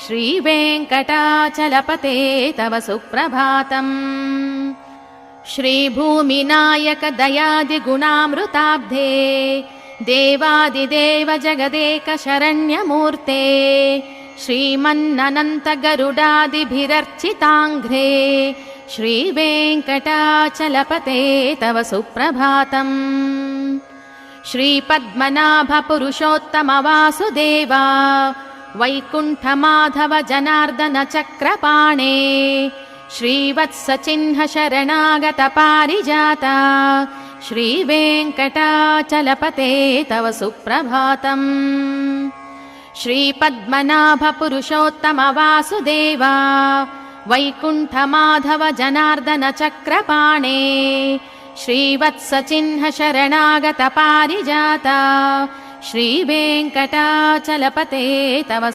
श्रीवेङ्कटाचलपते तव सुप्रभातम्। श्रीभूमिनायक दयादिगुणामृताब्धे देवादिदेव जगदेक शरण्यमूर्ते श्रीमन्ननन्त गरुडादिभिरर्चिताङ्घ्रे श्रीवेङ्कटाचलपते तव सुप्रभातम्। श्रीपद्मनाभ पुरुषोत्तम वासुदेवा वैकुण्ठमाधव जनार्दन चक्रपाणे श्रीवत्सचिह्न शरणागत पारिजाता श्रीवेङ्कटाचलपते तव सुप्रभातम्। श्रीपद्मनाभ पुरुषोत्तम वासुदेवा वैकुण्ठमाधव जनार्दन चक्रपाणे श्रीवत्सचिह्न शरणागत पारिजाता श्रीवेङ्कटाचलपते तव